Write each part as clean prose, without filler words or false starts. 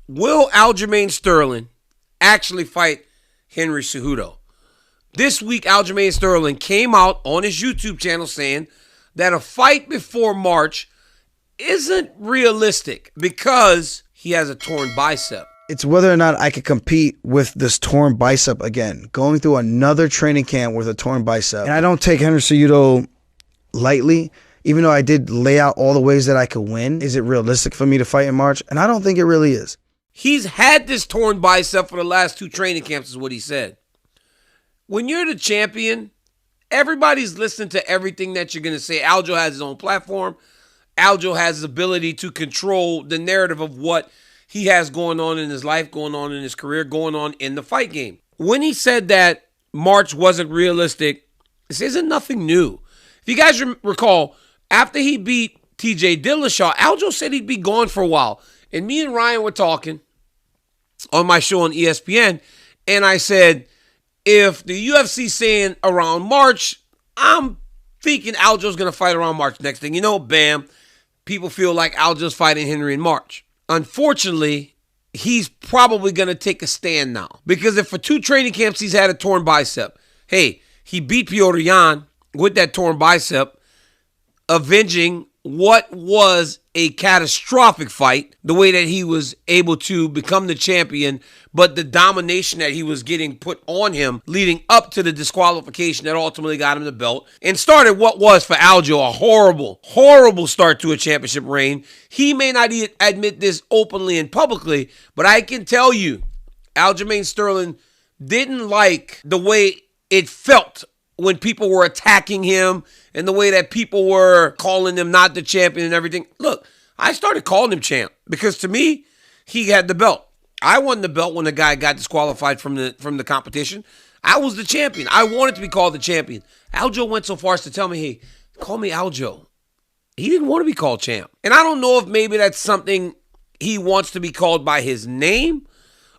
Will Aljamain Sterling actually fight Henry Cejudo? This week, Aljamain Sterling came out on his YouTube channel saying that a fight before March isn't realistic because he has a torn bicep. It's whether or not I could compete with this torn bicep again. Going through another training camp with a torn bicep. And I don't take Henry Cejudo lightly, even though I did lay out all the ways that I could win. Is it realistic for me to fight in March? And I don't think it really is. He's had this torn bicep for the last 2 training camps is what he said. When you're the champion, everybody's listening to everything that you're going to say. Aljo has his own platform. Aljo has his ability to control the narrative of what he has going on in his life, going on in his career, going on in the fight game. When he said that March wasn't realistic, this isn't nothing new. If you guys recall, after he beat TJ Dillashaw, Aljo said he'd be gone for a while. And me and Ryan were talking on my show on ESPN, and I said, if the UFC saying around March, I'm thinking Aljo's going to fight around March. Next thing you know, bam, people feel like Aljo's fighting Henry in March. Unfortunately, he's probably going to take a stand now. Because if for 2 training camps he's had a torn bicep, hey, he beat Petr Yan with that torn bicep, avenging what was a catastrophic fight, the way that he was able to become the champion, but the domination that he was getting put on him leading up to the disqualification that ultimately got him the belt and started what was for Aljo a horrible, horrible start to a championship reign. He may not admit this openly and publicly, but I can tell you, Aljamain Sterling didn't like the way it felt when people were attacking him and the way that people were calling him not the champion and everything. Look, I started calling him champ because to me, he had the belt. I won the belt when the guy got disqualified from the competition. I was the champion. I wanted to be called the champion. Aljo went so far as to tell me, hey, call me Aljo. He didn't want to be called champ. And I don't know if maybe that's something he wants to be called by his name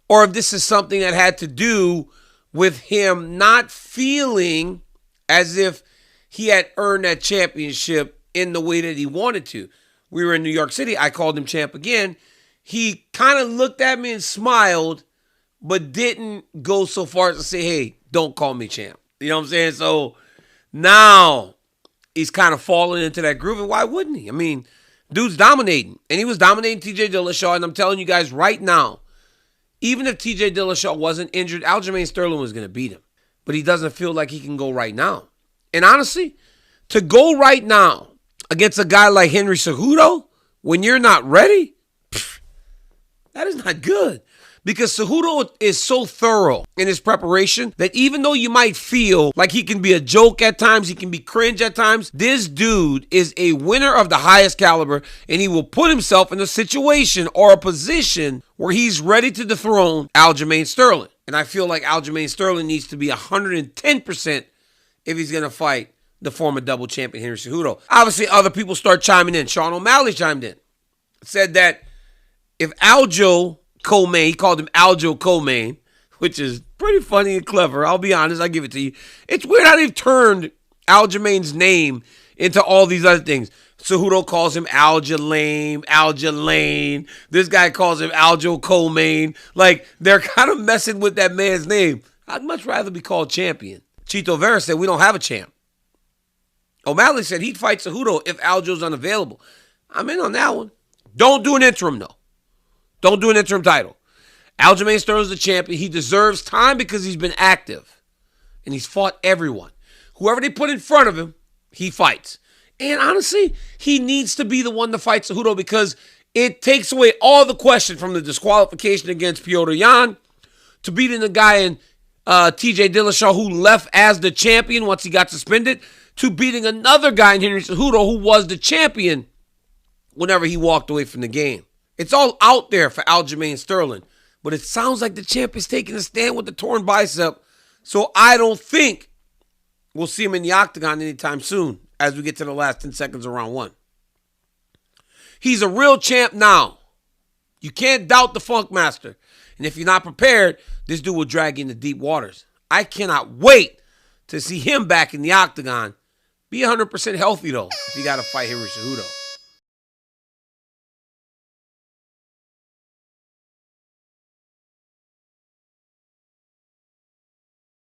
or if this is something that had to do with him not feeling as if he had earned that championship in the way that he wanted to. We were in New York City. I called him champ again. He kind of looked at me and smiled, but didn't go so far as to say, hey, don't call me champ. You know what I'm saying? So now he's kind of falling into that groove, and why wouldn't he? I mean, dude's dominating, and he was dominating TJ Dillashaw, and I'm telling you guys right now, even if TJ Dillashaw wasn't injured, Aljamain Sterling was going to beat him. But he doesn't feel like he can go right now. And honestly, to go right now against a guy like Henry Cejudo when you're not ready, that is not good. Because Cejudo is so thorough in his preparation that even though you might feel like he can be a joke at times, he can be cringe at times, this dude is a winner of the highest caliber, and he will put himself in a situation or a position where he's ready to dethrone Aljamain Sterling. And I feel like Aljamain Sterling needs to be 110% if he's going to fight the former double champion Henry Cejudo. Obviously, other people start chiming in. Sean O'Malley chimed in. Said that if Aljo Cormier, he called him Aljo Cormier, which is pretty funny and clever. I'll be honest, I'll give it to you. It's weird how they've turned Aljamain's name into all these other things. Cejudo calls him Aljamain. This guy calls him Aljo Cormier. Like, they're kind of messing with that man's name. I'd much rather be called champion. Chito Vera said we don't have a champ. O'Malley said he'd fight Cejudo if Aljo's unavailable. I'm in on that one. Don't do an interim, though. Don't do an interim title. Aljamain Sterling's the champion. He deserves time because he's been active. And he's fought everyone. Whoever they put in front of him, he fights. And honestly, he needs to be the one to fight Cejudo because it takes away all the question from the disqualification against Petr Yan to beating the guy in TJ Dillashaw who left as the champion once he got suspended to beating another guy in Henry Cejudo who was the champion whenever he walked away from the game. It's all out there for Aljamain Sterling, but it sounds like the champ is taking a stand with the torn bicep, so I don't think we'll see him in the octagon anytime soon as we get to the last 10 seconds of round 1. He's a real champ now. You can't doubt the Funk Master. And if you're not prepared, this dude will drag you into deep waters. I cannot wait to see him back in the octagon. Be 100% healthy, though, if you got to fight Henry Cejudo.